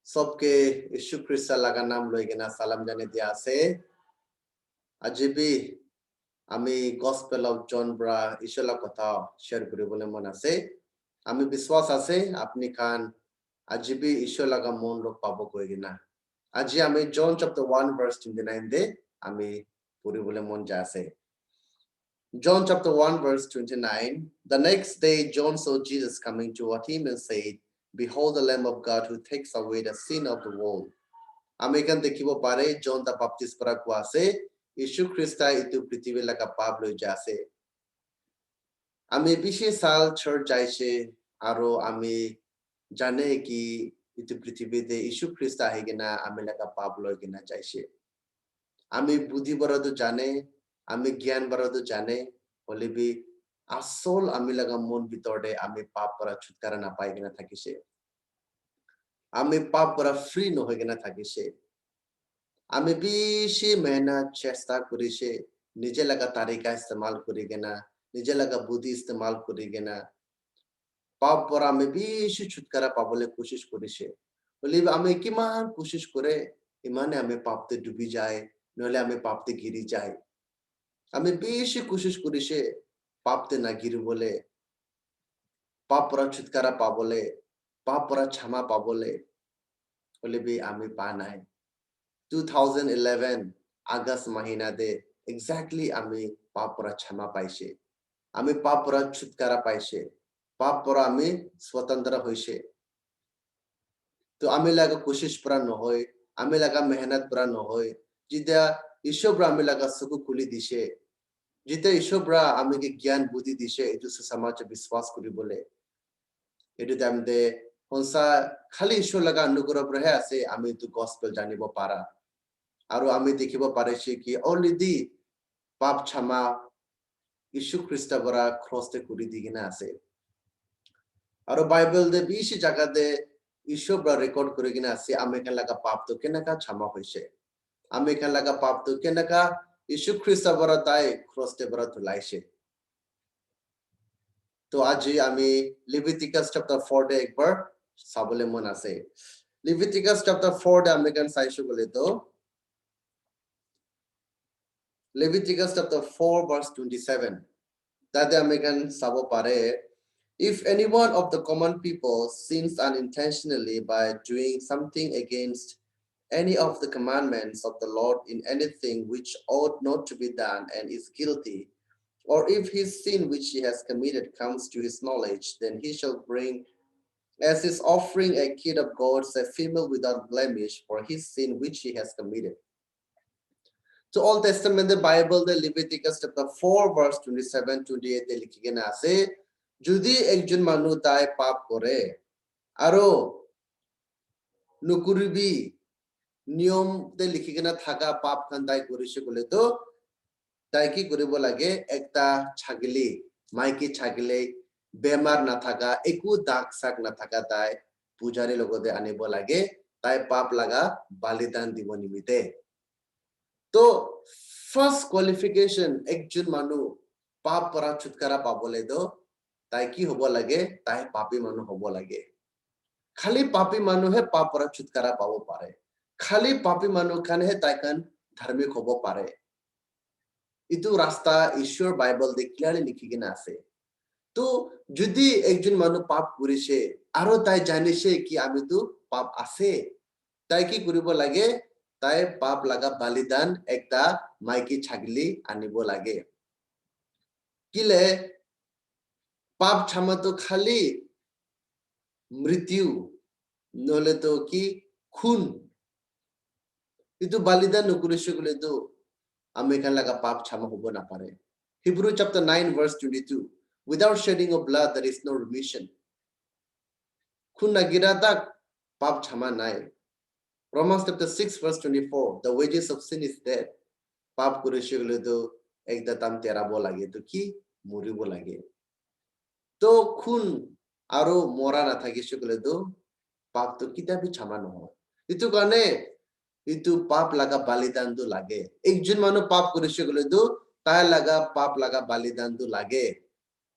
सबके यीशु ख्रिस्ट लगा नाम लइकिना सालाम जाने दिया से আজি भी আমি গসপেল অফ জন ব্রা ইশলা কথা শেয়ার করিবলে মন আছে আমি বিশ্বাস আছে আপনি খান আজি भी ইশলা का মন রূপ পাবো কইগিনা আজি আমি জন চ্যাপ্টার 1 ভার্স 29 দে আমি পড়িবলে মন যা আছে John chapter 1 verse 29 The next day John saw Jesus coming toward him and said Behold the Lamb of God who takes away the sin of the world আমি এখান দেখিব পারে জন দা বাপ্তিস্ম করা কোয়াছে यीशु ख्रिस्ट इतु पृथ्वी लगा पाप लई जासे আমি 20 সাল চর্চ যাইছে আরো আমি জানে কি ইতু পৃথিবীতে यीशु খ্রিস্ট আহেগিনা আমি লাগা পাপ লই কিনা যাইছে আমি বুদ্ধি বড়দ জানে আমি জ্ঞান বড়দ জানে বলিবি আসল আমি লাগা মন ভিতরে আমি পাপ করা ছুটকারা না পাই কিনা থাকিছে আমি পাপ করা ফ্রি ন হই কিনা থাকিছে আমি বেশি মেহনত চেষ্টা করিছে নিজে লাগা তারিকা ইস্তেমাল করি কিনা নিজে লাগা বুদ্ধি ইস্তেমাল করি কিনা পাপ পর আমি বেশি ছুটকারা পাবলে কোশিশ করিছে বলি আমি কিমান কোশিশ করে ইমানে আমি পাপতে ডুবি যায় নলে আমি পাপতে গিরি যাই আমি বেশি কোশিশ করিছে পাপতে না গিরি বলে পাপ পর ছুটকারা পাবলে পাপ পর ক্ষমা পাবলে বলি আমি পা নাই 2011 আগস্ট মহিনা দে এক্স্যাক্টলি আমি পাপ পরা ক্ষমা পাইছে আমি পাপ পরা ছুটকারা পাইছে পাপ পরা আমি স্বতন্ত্র হইছে তো আমি লাগা কোশিশ পরা ন হয় আমি লাগা মেহনত পরা ন হয় জিদা ঈশ্বর আমি লাগা সুখ খুলি দিছে জিতে ঈশ্বর আমি কে জ্ঞান বুদ্ধি দিছে এটু সমাজ বিশ্বাস করি বলে এটু দামদে হনসা খালি ঈশ্বর লাগা অনুগ্রহ রহে আছে আমি তো গসপেল জানিব পারা আৰু আমি দেখিব পাৰিছে কি অলৰেডি পাপ ক্ষমা যীশু খ্ৰীষ্ট বৰা ক্ৰছতে কৰি দি কিনে আছে আৰু বাইবেল দে বেছি জায়গাতে ঈশ্বৰ বৰা ৰেকৰ্ড কৰি কিনে আছে আমি কেন লাগা পাপ তো কেনেকা ক্ষমা হৈছে আমি কেন লাগা পাপ তো কেনেকা যীশু খ্ৰীষ্ট বৰা তাই ক্ৰছতে বৰা ধুলাইছে তো আজি আমি লেভিটিকাস চ্যাপ্টাৰ 4 দে একবাৰ চাবলে মন আছে লেভিটিকাস চ্যাপ্টার 4 দে আমি কেন চাইছো বলে তো Leviticus chapter 4 verse 27 that the American sabo pare if anyone of the common people sins unintentionally by doing something against any of the commandments of the Lord in anything which ought not to be done and is guilty or if his sin which he has committed comes to his knowledge then he shall bring as his offering a kid of goats a female without blemish for his sin which he has committed So Old Testament the Bible the Leviticus chapter 4 verse 27 28 তে লিখি কেনে আছে যদি একজন মানুহ তাই পাপ করে আৰু নকৰিবি নিয়ম তে লিখি কেনে থাকা পাপ খান তাই কৰিছে বলে তো তাই কি কৰিব লাগে একটা ছাগলী মাইকী ছাগলী বেমাৰ না থাকা একো দাগ সাক না থাকা তাই পূজাৰী লগতে আনিব লাগে তাই পাপ লাগা বলিদান দিব নিমিতে তো ফার্স্ট কোয়ালিফিকেশন একজন মানুষ পাপ পরা ছুটকারা পাবলে দো তাই কি হব লাগে তাই পাপী মানুষ হব লাগে খালি পাপী মানুহে পাপ পরা ছুটকারা পাব পারে খালি পাপী মানুষ খানহে তাই কান ধার্মিক হব পারে ইটো রাস্তা ঈশ্বর বাইবেল দে ক্লিয়ারলি লিখি কিনা আছে তো যদি একজন মানুষ পাপ করিছে আৰু তাই জানিছে কি আমি তো পাপ আছে তাই কি কৰিব লাগে তাই পাপ লাগা বলিদান একটা মাইকী ছাগলী আনিব লাগে কিলে পাপ ক্ষমা তো খালি মৃত্যু নহলে তো কি খুন কিন্তু বলিদান নকৰিছে গলে তো আমি কেন লাগা পাপ ক্ষমা হব না পারে Hebrew chapter 9 verse 22 without shedding of blood there is no remission খুন না গিরা তাক পাপ ক্ষমা নাই Romans chapter 6 verse 24 the wages of sin is death পাপ করেছে গলে তো একটা তাম তেরাব লাগে তো কি মরিব লাগে তো খুন আৰু মরা না থাকিছে গলে তো পাপ তো কিতাবি ক্ষমা নহয় ইটো কারণে ইটো পাপ লাগা বলিদান তো লাগে একজন মানুষ পাপ করেছে গলে তো তাই লাগা পাপ লাগা বলিদান তো লাগে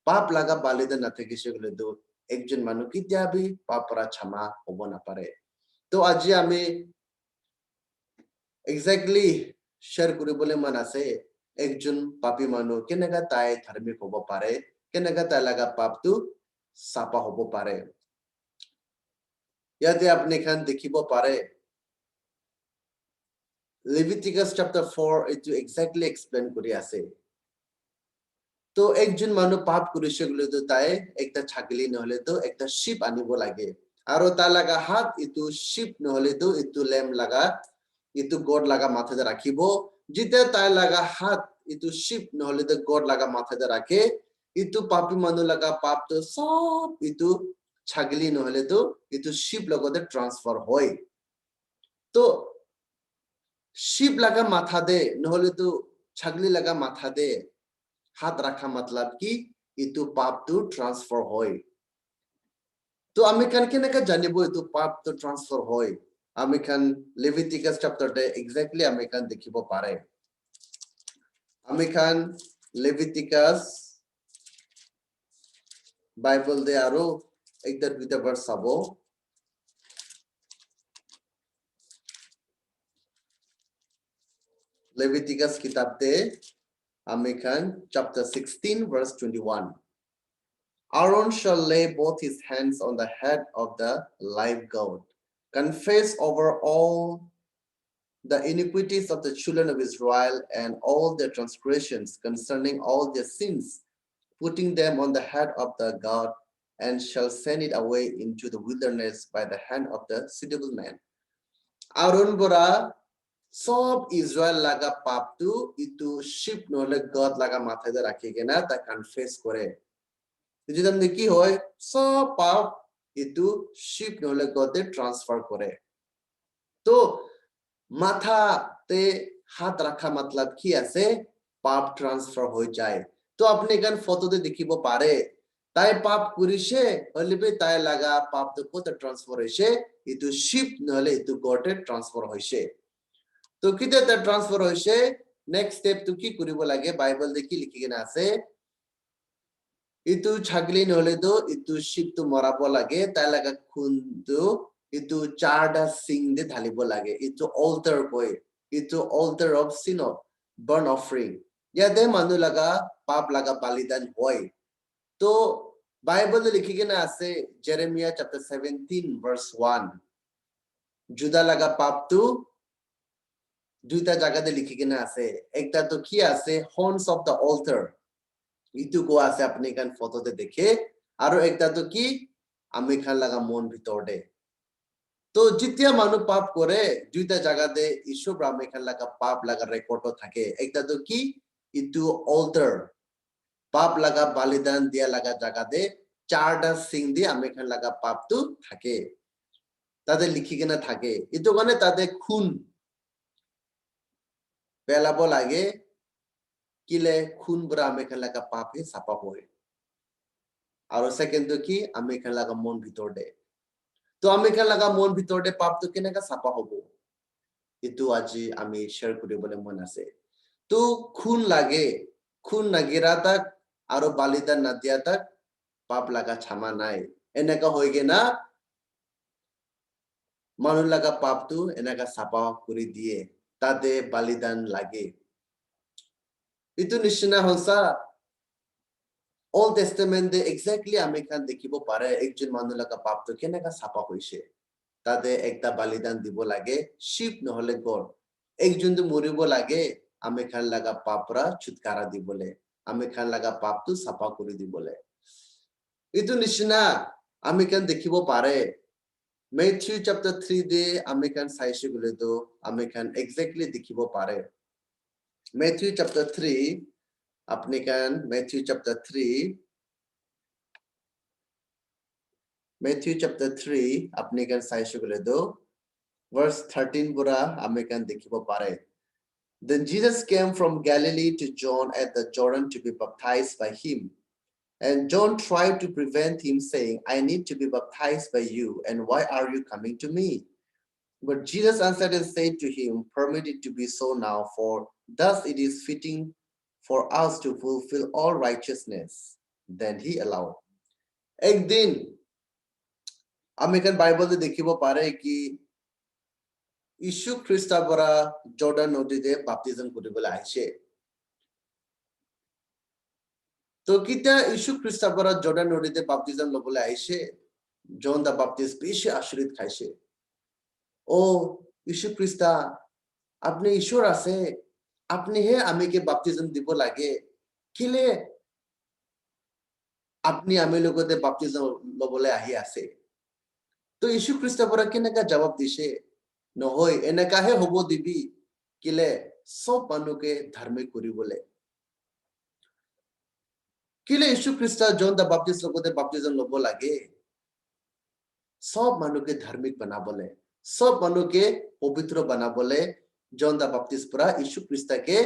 পাপ লাগা বলিদান না থাকিছে গলে তো একজন মানুষ কিতাবি পাপ পরা ক্ষমা হব না পারে তো আজি আমি এক্স্যাক্টলি শেয়ার কৰিবলৈ মন আছে একজন পাপী মানুহ কেনেকা তাই ধাৰ্মিক হ'ব পাৰে কেনেকা তাই লগা পাপটো চাপা হ'ব পাৰে ইয়াতে আপুনি খান দেখিব পাৰে Leviticus chapter 4 এইটো এক্স্যাক্টলি এক্সপ্লেইন কৰি আছে তো একজন মানুহ পাপ কৰিছে গলে তো তাই একটা ছাগলী নহলে তো একটা শিপ আনিব লাগে আৰু তাৰ লগা হাত ইটো শিপ নহলে তো ইটো লেম লগা ইটো গড লগা মাথাতে ৰাখিব যেতিয়া তাই লগা হাত ইটো শিপ নহলে তো গড লগা মাথাতে ৰাখে ইটো পাপী মানুহ লগা পাপটো সব ইটো ছাগলী নহলে তো ইটো শিপ লগতে ট্ৰান্সফাৰ হয় তো শিপ লগা মাথা দে নহলে তো ছাগলী লগা মাথা দে হাত রাখা মতলব কি ইটো পাপটো ট্রান্সফার হয় তো আমি কান কেনেকা জানিব ইটো পাপটো ট্রান্সফার হয় আমি কান লেভিটিকাস চ্যাপ্টারতে এক্স্যাক্টলি আমি কান দেখিব পারে আমি কান লেভিটিকাস বাইবেল দে আৰু একটা দুইটা ভার্স চাব লেভিটিকাস কিতাবতে আমি কান chapter 16 verse 21 Aaron shall lay both his hands on the head of the live goat, confess over all the iniquities of the children of Israel and all their transgressions concerning all their sins, putting them on the head of the goat, and shall send it away into the wilderness by the hand of the suitable man. Aaron bora sob Israel laga paptu itu sheep nole God laga mathay de rakhi kena ta confess kore. যদি আপনি কি হয় সব পাপ ইটো শিপ নহলে গতে transfer করে তো মাথাতে হাত রাখা মতলব কি আছে পাপ ট্রান্সফার হয়ে যায় তো আপনি এখান ফটোতে দেখিব পারে তাই পাপ করিছে হলিবে তাই লাগা পাপ তো কোতে ট্রান্সফার হইছে ইটো শিপ নহলে ইটো গতে ট্রান্সফার হইছে তো কিতে তা ট্রান্সফার হইছে নেক্সট স্টেপ তো কি করিব লাগে বাইবেল দেখি লিখি কেনা আছে itu ছাগলী নহলে তো itu শিপ তো মরাব লাগে তাই লাগা খুনটো itu চারটা সিং দে ঢালিব লাগে itu altar কয় itu altar of sin of burn offering ইয়াতে মানুহ লাগা পাপ লাগা বলিদান হয় তো বাইবেল লিখি কেনা আছে জেরেমিয়া chapter 17 verse 1 জুদা লাগা পাপটো দুইটা জায়গাতে লিখি কেনা আছে একটা তো কি আছে horns of the altar ইটো কোৱা আছে আপুনি কান ফটোতে দেখে আৰু একটা তো কি আমি খান লাগা মন ভিতৰতে তো যেতিয়া মানুহ পাপ কৰে দুইটা জায়গাতে ঈশ্বৰ আমি খান লাগা পাপ লাগা ৰেকৰ্ডত থাকে একটা তো কি ইটো অল্টাৰ পাপ লাগা বলিদান দিয়া লাগা জায়গাতে চারটা সিং দি আমি খান লাগা পাপটো থাকে তাতে লিখি কেনা থাকে ইটো মানে তাতে খুন পেলাব লাগে কিলে খুন বরা আমি খান লাগা পাপে সাপা হয় আৰু সেকেন্ড তো কি আমি খান লাগা মন ভিতৰতে তো আমি খান লাগা মন ভিতৰতে পাপ তো কেনেকা সাপা হব ইটো আজি আমি শেয়াৰ কৰিবলৈ মন আছে তো খুন লাগে খুন নাগিৰা তাক আৰু বলিদান না দিয়া তাক পাপ লাগা ছামা নাই এনেকা হৈ গেনা মানুহ লাগা পাপটো এনেকা সাপা কৰি দিয়ে তাতে বলিদান লাগে ইটো নিচিনা হসা Old Testament de exactly আমি খান দেখিব পাৰে একজন মানুহ লাগা পাপটো কেনেকা সাপা হৈছে তাতে একটা বলিদান দিব লাগে শিপ নহলে গড একজন তো মরিব লাগে আমি খান লাগা পাপরা ছুটকারা দিবলে আমি খান লাগা পাপটো সাপা কৰি দিবলে ইটো নিচিনা আমি খান দেখিব পাৰে Matthew chapter 3 de আমি খান চাইছে গলে তো আমি খান exactly দেখিব পাৰে Matthew chapter 3 আপনি খান Matthew chapter 3 Matthew chapter 3 আপনি খান চাইছে গলে তো verse 13 bura আমি খান দেখিব পাৰে Then Jesus came from Galilee to John at the Jordan to be baptized by him. And John tried to prevent him, saying, I need to be baptized by you, and why are you coming to me? But Jesus answered and said to him, Permit it to be so now, for thus it is fitting for us to fulfill all righteousness. Then he allowed. एक दिन American Bible से देखिबो पारे कि ইশু খ্ৰীষ্টৰ পৰা Jordan নদীতে বাপ্তিজম কৰিবলৈ আহিছে তো কিতা ইশু খ্ৰীষ্টৰ পৰা জৰ্ডান নদীতে বাপ্তিজম ল'বলৈ আহিছে জন দা বাপ্তিষ্ট বেশি আশীৰ্বাদ খাইছে ও ইশু খ্ৰীষ্ট আপনি ঈশ্বৰ আছে আপনিহে আমিকে বাপ্তিজম দিব লাগে কিলে আপনি আমি লগতে বাপ্তিজম ল'বলৈ আহি আছে তো ইশু খ্ৰীষ্টৰ পৰা কেনেকা জবাব দিছে নহয় এনেকাহে হ'ব দিবি কিলে সব মানুহকে ধাৰ্মিক কৰিবলৈ কিলে ইশু খ্ৰীষ্ট জন দা বাপ্তিষ্ট লগতে বাপ্তিজম ল'ব লাগে সব মানুহকে ধাৰ্মিক বনাবলে সব মানুহকে পবিত্ৰ বনাবলে জন দা বাপ্তিষ্ট পৰা ইশু খ্ৰীষ্টকে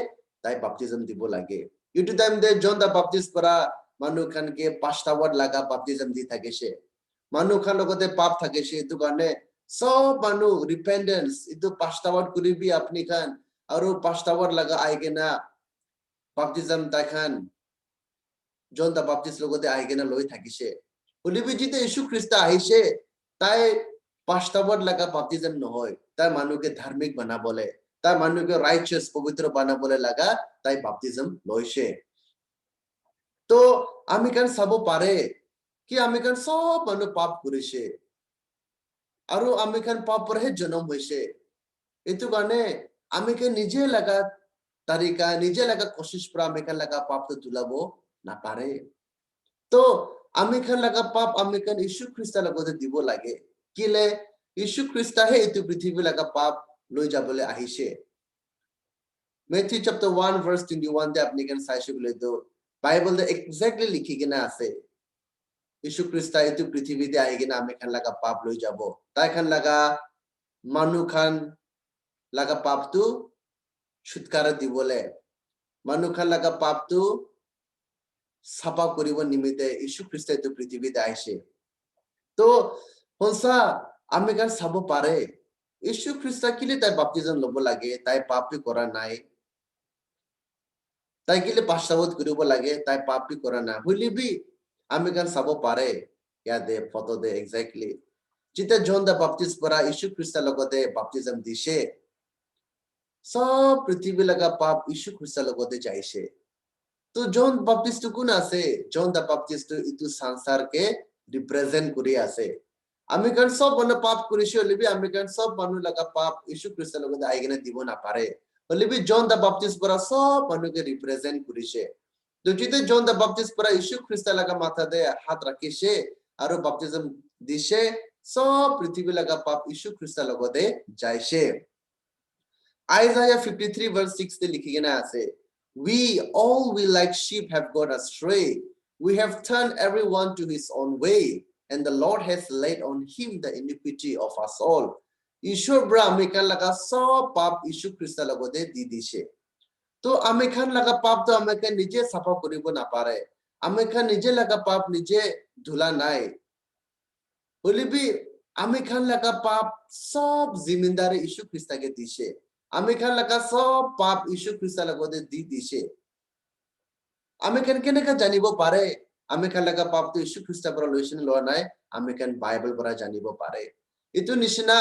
তাই বাপ্তিজম দিব লাগে ইটো টাইম দে জন দা বাপ্তিষ্ট পৰা মানুহ খানকে 5টা ৱাৰ্ড লাগা বাপ্তিজম দি থাকিছে মানুহ খান লগতে পাপ থাকিছে এটো কাৰণে সব মানুহ ৰিপেন্ডেন্স ইটো 5টা ৱাৰ্ড কৰিবি আপনি খান আৰু 5টা ৱাৰ্ড লাগা আইগেনা বাপ্তিজম তাই খান জন দা বাপ্তিষ্ট লগতে আইগেনা লৈ থাকিছে বুলিবি যিতে ইশু খ্ৰীষ্ট আহিছে তাই 5টা ৱাৰ্ড লাগা বাপ্তিজম নহয় তাই মানুহকে ধাৰ্মিক বনাবলে তাই মানুহকে ৰাইচাস পবিত্ৰ বনাবলে লাগা তাই বাপ্তিজম লৈছে তো আমি কান চাব পাৰে কি আমি কান সব মানুহ পাপ কৰিছে আৰু আমি কান পাপ পৰহে জন্ম হৈছে এটো কাৰণে আমি কে নিজে লাগা তাৰিকা নিজে লাগা কোশিশ পৰা আমি কান লাগা পাপ তুলাব না পাৰে তো আমি খান লাগা পাপ আমি খান ইশু খ্ৰীষ্ট লগতে দিব লাগে কিলে ইশু খ্ৰীষ্টহে এটো পৃথিৱী লাগা পাপ লৈ যাবলৈ আহিছে Matthew chapter 1 verse 21 তে আপনি কেন চাইছে বলে তো বাইবেল দে এক্স্যাক্টলি লিখি কিনা আছে ইশু খ্ৰীষ্ট এটো পৃথিৱীতে আহি কিনা আমি খান লাগা পাপ লৈ যাব তাই খান লাগা মানুহ খান লাগা পাপটো ছুটকাৰা দিবলে মানুহ খান লাগা পাপটো সাফা কৰিব নিমিত্তে ইশু খ্ৰীষ্ট এটো পৃথিৱীতে আহিছে তো হনসা আমি কান চাব পাৰে ইশু খ্ৰীষ্ট কিলে তাই বাপ্তিজম ল'ব লাগে তাই পাপি কৰা নাই তাই কিলে পাশ্চাত্য কৰিব লাগে তাই পাপি কৰা নাই হলিবি আমি কান চাব পাৰে ইয়াতে ফটো দে এক্স্যাক্টলি যিতে জন দা বাপ্তিষ্ট পৰা ইশু খ্ৰীষ্ট লগতে বাপ্তিজম দিছে সব পৃথিৱী লাগা পাপ ইশু খ্ৰীষ্ট লগতে যাইছে তো জন বাপ্তিষ্ট কোন আছে জন দা বাপ্তিষ্ট ইটো সংসাৰকে ৰিপ্ৰেজেন্ট কৰি আছে আমি কান সব মানুহ পাপ কৰিছে হলিবি আমি কান সব মানুহ লাগা পাপ ইশু খ্ৰীষ্ট লগতে আইগেনে দিব না পাৰে হলিবি জন দা বাপ্তিষ্ট পৰা সব মানুহকে ৰিপ্ৰেজেন্ট কৰিছে তো যিতে জন দা বাপ্তিষ্ট পৰা ইশু খ্ৰীষ্ট লাগা মাথা দে হাত ৰাখিছে আৰু বাপ্তিজম দিছে সব পৃথিৱী লাগা পাপ ইশু খ্ৰীষ্ট লগতে যাইছে Isaiah 53 verse 6 তে লিখি কিনা আছে we all we like sheep have gone astray we have turned everyone to his own way and the Lord has laid on him the iniquity of us all ঈশ্বৰ ব্ৰা আমি খান লাগা সব পাপ ইশু খ্ৰীষ্ট লগতে দি দিছে তো আমি খান লাগা পাপ তো আমি খান নিজে সাফা কৰিব না পাৰে আমি খান নিজে লাগা পাপ নিজে ধুলা নাই হলিবি আমি খান লাগা পাপ সব জিম্মেদারি ইশু খ্ৰীষ্টকে দিছে আমি খান লাগা সব পাপ ইশু খ্ৰীষ্ট লগতে দি দিছে আমি খান কেনেকা জানিব পাৰে আমি খান লাগা পাপ তো ইশু খ্ৰীষ্ট পৰা লৈছে লোৱা নাই আমি খান বাইবেল পৰা জানিব পাৰে ইটো নিচিনা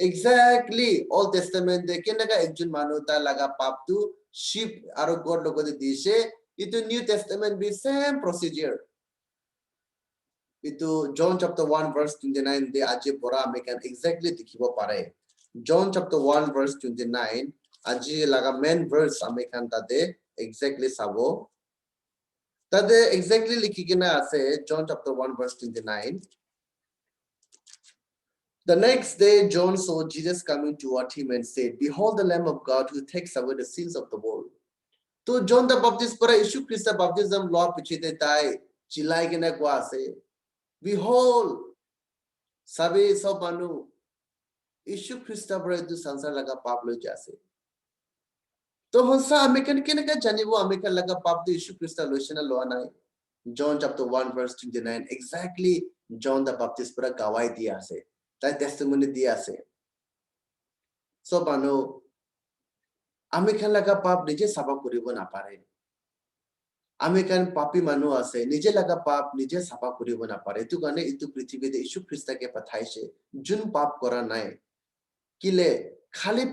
এক্স্যাক্টলি অল টেষ্টামেন্ট দে কেনেকা একজন মানুহ তাৰ লাগা পাপটো শিপ আৰু গড লগতে দিছে ইটো New Testament be same procedure Itu John chapter 1 verse 29 de aji pora আমি can exactly দেখিব পাৰে John chapter 1 verse 29 aji laga main verse আমি can তাতে exactly চাবো তাতে exactly লিখি কিনা আছে John chapter 1 verse 29 The next day John saw Jesus coming toward him and said behold the lamb of God who takes away the sins of the world তো John the Baptist পৰা ইশু খ্ৰীষ্ট বাপ্তিজম লোৱা পিছতে তাই চিলাই কিনা কোৱা আছে Behold, sabi sab manu Ishu Krista bara etu sansar laga pap loi jase. To honsa amikan keneka janibo amikan laga pap tu Ishu Krista loishena loa nai. John chapter 1 verse 29 exactly John the Baptist bara gawai diya ase. Tai testimony diya ase. So manu amikan laga pap nije sabab koribo na pare. আমি কান পাপি মানুহ আছে নিজে লাগা পাপ নিজে সাফা কৰিব না পাৰে এটো কাৰণে ইটো পৃথিৱীতে ইশু খ্ৰীষ্টকে পঠাইছে যোন পাপ কৰা নাই কিলে খালি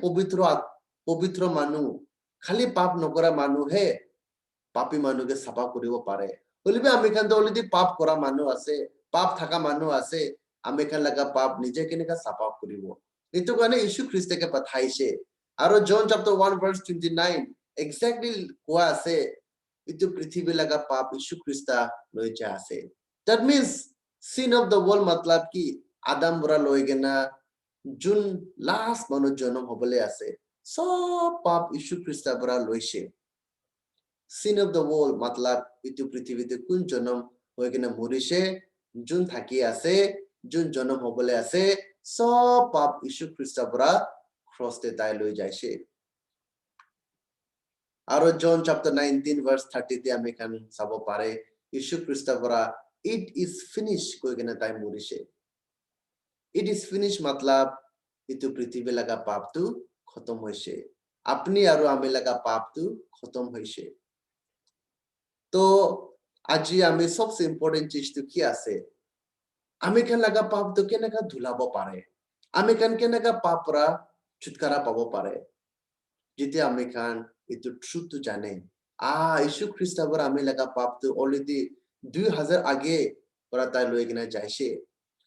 পবিত্ৰ মানুহ খালি পাপ নকৰা মানুহে পাপী মানুহকে চাফা কৰিব পাৰে বলিবি আমি খান অলৰেডি পাপ কৰা মানুহ আছে পাপ থাকা মানুহ আছে আমি খান লগা পাপ নিজে কেনেকা চাফা কৰিব এইটো কাৰণে যীশু খ্ৰীষ্টকে পঠাইছে আৰু জন chapter 1 verse 29 exactly কোৱা আছে এইটো পৃথিৱী লগা পাপ যীশু খ্ৰীষ্ট লৈ যা আছে that means sin of the world मतलब কি আদম বৰা লৈ গেনা যোন লাষ্ট মানুহ জন্ম হ'বলৈ আছে সব পাপ যীশু খ্ৰীষ্ট বৰা লৈছে sin of the world मतलब ইটো পৃথিৱীতে কোন জন্ম হৈ কিনে মৰিছে যোন থাকি আছে যোন জন্ম হ'বলৈ আছে সব পাপ যীশু খ্ৰীষ্ট বৰা ক্ৰছতে তাই লৈ যাইছে আৰু জন chapter 19 verse 30 তে আমি কান চাব পাৰে যীশু খ্ৰীষ্ট বৰা it is finished কৈ কিনে তাই মৰিছে it is finished मतलब ইটো পৃথিৱী লগা পাপটো খতম হৈছে আপনি আৰু আমি লগা পাপটো খতম হৈছে তো আজি আমি সবচে ইম্পৰ্টেন্ট চিজটো কি আছে আমি কেন লগা পাপটো কেনেকা ধুলাব পাৰে আমি কেনেকা পাপ পৰা ছুটকাৰা পাব পাৰে যেতিয়া আমি খান এইটো ট্ৰুথটো জানে যীশু খ্ৰীষ্ট বৰা আমি লগা পাপটো অলৰেডি 2000 আগে পৰা তাই লৈ কিনে যাইছে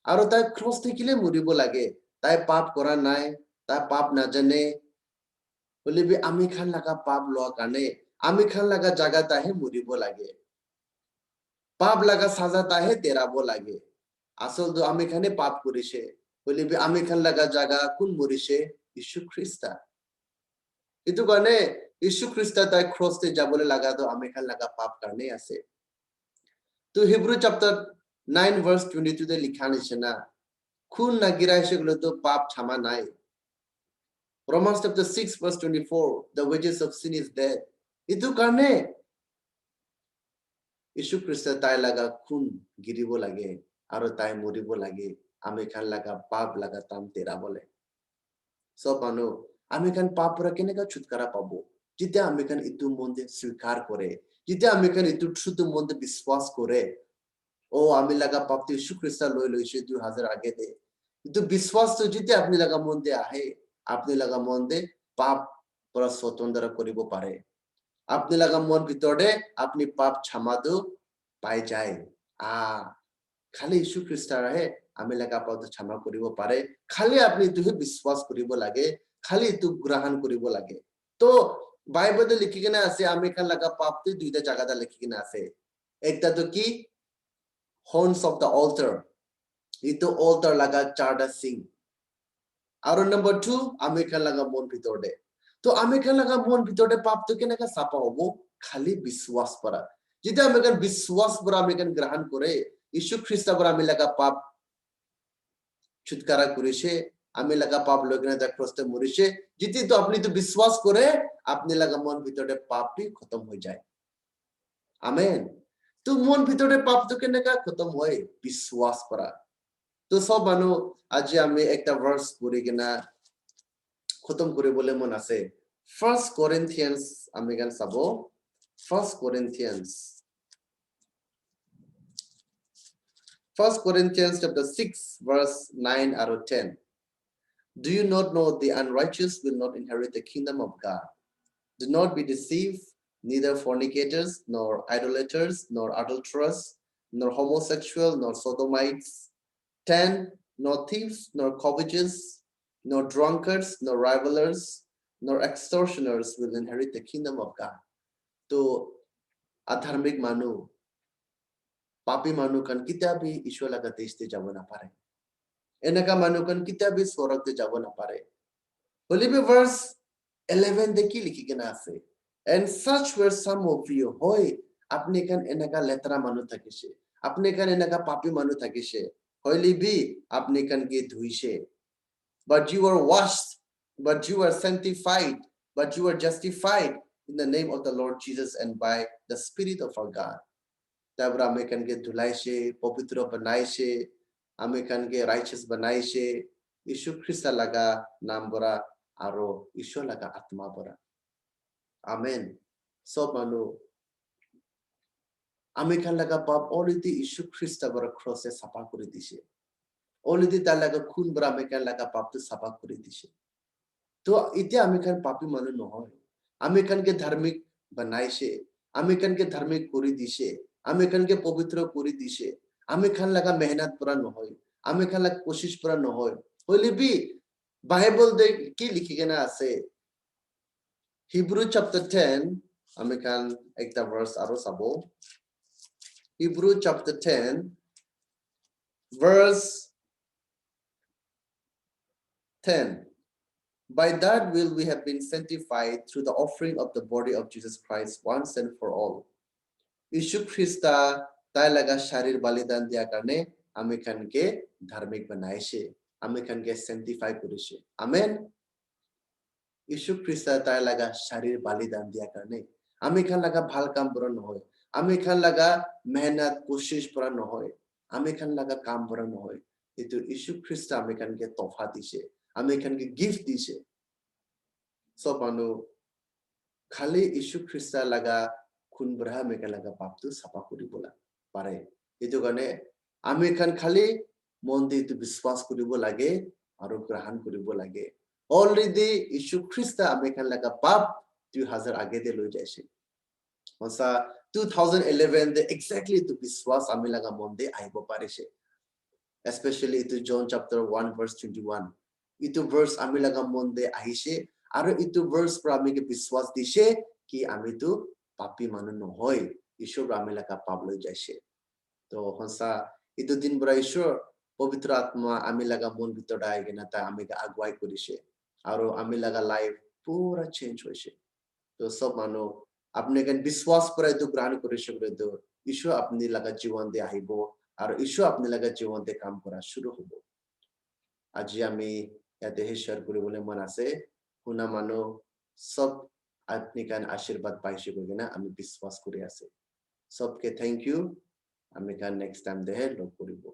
আৰু তাই ক্ৰছ থাকিলে মৰিব লাগে তাই পাপ কৰা নাই তাই পাপ নাজানে বলিবি আমি খান লগা পাপ লোৱা কাৰণে আমি খান লগা জাগা তাহে মৰিব লাগে পাপ লগা সাজা তাহে তেৰাব লাগে আসলটো আমি খানে পাপ কৰিছে বলিবি আমি খান লগা জাগা কোন মৰিছে যীশু খ্ৰীষ্ট এইটো কাৰণে যীশু খ্ৰীষ্ট তাই ক্ৰছতে যাবলৈ লাগাটো আমি খান লগা পাপ কাৰণে আছে তো হিব্ৰু chapter 9 verse 22 তে লিখা নিচিনা খুন নাগিৰাইছে গলে তো পাপ ক্ষমা নাই Romans chapter 6 verse 24 the wages of sin is death এইটো কাৰণে যীশু খ্ৰীষ্ট তাই লগা খুন গিৰিব লাগে আৰু তাই মৰিব লাগে আমি খান লগা পাপ লগা তাম তেৰাবলে সব মানুহ আমি খান পাপ পৰা কেনেকা ছুটকাৰা পাব যেতিয়া আমি খান ইটো মনতে স্বীকাৰ কৰে যেতিয়া আমি খান ইটো ট্ৰুথ মনতে বিশ্বাস কৰে ও আমি লগা পাপটো যীশু খ্ৰীষ্ট লৈ লৈছে 2000 আগেতে ইটো বিশ্বাসটো যেতিয়া আপনি লগা মনতে আহে আপনি লগা মনতে পাপ পৰা স্বতন্ত্ৰ কৰিব পাৰে আপনি লগা মন ভিতৰতে আপনি পাপ ক্ষমাটো পাই যায় খালি যীশু খ্ৰীষ্ট আহে আমি লগা পাপটো ক্ষমা কৰিব পাৰে খালি আপনি ইটোহে বিশ্বাস কৰিব লাগে খালি ইটো গ্ৰহণ কৰিব লাগে তো বাইবেলতে লিখি কিনে আছে আমি খান লগা পাপটো দুইটা জাগাতে লিখি কিনে আছে একটাটো কি horns of the altar ito altar laga charda sing aro number 2 আমি খান লগা মন ভিতৰতে তো আমি খান লগা মন ভিতৰতে পাপটো কেনেকা সাপা হ'ব খালি বিশ্বাস কৰা যেতিয়া আমি খান বিশ্বাস পৰা আমি খান গ্ৰহণ কৰে যীশু খ্ৰীষ্ট পৰা আমি লগা পাপ ছুটকাৰা কৰিছে আমি লগা পাপ লৈ কিনে তাক ক্ৰছতে মৰিছে যেতিয়া তো আপনি তো বিশ্বাস কৰে আপনি লগা মন ভিতৰতে পাপটি খতম হৈ যায় আমেন তো মন ভিতৰতে পাপটো কেনেকা খতম হয় বিশ্বাস কৰা তো সব মানুহ আজি আমি একটা ভাৰ্স পঢ়ি কিনা খতম কৰিবলৈ মন আছে 1 Corinthians আমি গান চাব 1 Corinthians chapter 6 verse 9 and 10 Do you not know the unrighteous will not inherit the kingdom of God Do not be deceived neither fornicators nor idolaters nor adulterers nor homosexual nor sodomites 10 nor thieves nor covetous nor drunkards nor revelers nor extortioners will inherit the kingdom of God তো আধার্মিক মানুহ পাপী মানুহ কান কিতাবি ঈশ্বৰ লগা দেশতে যাব নাপাৰে এনেকা মানুহ কান কিতাবি স্বৰ্গতে যাব নাপাৰে হলিবি ভাৰ্স 11 দেখি লিখি কিনা আছে and such were some of you হয় আপনি কান এনেকা লেতৰা মানুহ থাকিছে আপনি কান এনেকা পাপী মানুহ থাকিছে হলিবি আপনি কান কি ধুইছে but you are washed but you are sanctified but you are justified in the name of the Lord Jesus and by the Spirit of our God তারপর আমি কানকে ধুলাইছে পবিত্র বানাইছে আমি কানকে রাইচাস বানাইছে যীশু খ্রিস্ট লাগা নাম বরা আরো ঈশ্বর লাগা আত্মা বরা আমেন সব মানুষ আমি কান লাগা পাপ অলরেডি যীশু খ্রিস্ট বরা ক্রসে সাফা করে দিছে অলরেডি তার লাগা খুন বরা আমি কান লাগা পাপ তো সাফা করে দিছে তো এতিয়া আমি খান পাপী মানুহ নহয় আমি খানকে ধাৰ্মিক বনাইছে আমি খানকে ধাৰ্মিক কৰি দিছে আমি খানকে পবিত্ৰ কৰি দিছে আমি খান লাগা মেহনত পৰা নহয় আমি খান লাগা কোশিশ পৰা নহয় হইলে বি বাইবেল দে কি লিখি কেনা আছে Hebrew chapter 10 আমি খান একটা ভার্স আরো চাবো Hebrew chapter 10 verse 10 By that will we have been sanctified through the offering of the body of Jesus Christ once and for all. यीशु ख्रिस्ता ताई लगा शरीर बलिदान दिया करने आमी खान के धार्मिक बनाए शे आमी खान के sanctify करे शे आमेन यीशु ख्रिस्ता ताई लगा शरीर बलिदान दिया करने आमी खान लगा ভাল কাম পৰা নহয় आमी खान लगा मेहनत कोशिश পৰা নহয় आमी खान लगा কাম পৰা নহয় এটো यीशु খ্রিস্তা आमी खान के तोहफा दिছে आमी खान के गिफ्ट दिছে সব মানুহ খালি यीशु খ্রিস্তা লাগা খুন বঢ়া মেকা লাগা পাপটো সাফা কৰিব পাৰে এটো কাৰণে আমি খান খালি মন দি এটো বিশ্বাস কৰিব লাগে আৰু গ্ৰহণ কৰিব লাগে অলৰেডি यीशु খ্রিস্তা আমি খান লাগা পাপ 2000 আগে দে লৈ যাইছে মসা 2011 দে এক্স্যাক্টলি এটো বিশ্বাস আমি লাগা মন দি আহিব পাৰিছে especially এটো জন chapter 1 verse 21 এটো verse আমি লাগা মন দি আহিছে আৰু এটো verse পৰা আমি কে বিশ্বাস দিছে কি আমি তো পাপী মানুহ নহয় ঈশ্বৰ আমি লাগা পাপ লৈ যাইছে তো হসা এটো দিন বৰা ঈশ্বৰ পবিত্ৰ আত্মা আমি লাগা মন ভিতৰত আই গেনা তা আমি আগুৱাই কৰিছে আৰু আমি লাগা লাইফ পুৰা চেঞ্জ হৈছে তো সব মানুহ আপনি কেন বিশ্বাস কৰে এটো গ্ৰহণ কৰিছে বলে তো ঈশ্বৰ আপনি লাগা জীবন দে আহিব আৰু ঈশ্বৰ আপনি লাগা জীবন দে কাম কৰা শুৰু হ'ব আজি আমি ইয়াতে শেয়াৰ কৰিবলৈ মন আছে শুনা মানুহ সব আপনি কান আশীৰ্বাদ পাইছে কই না আমি বিশ্বাস কৰি আছে सबके थैंक यू আমি কান নেক্সট টাইম দেহে লগ কৰিব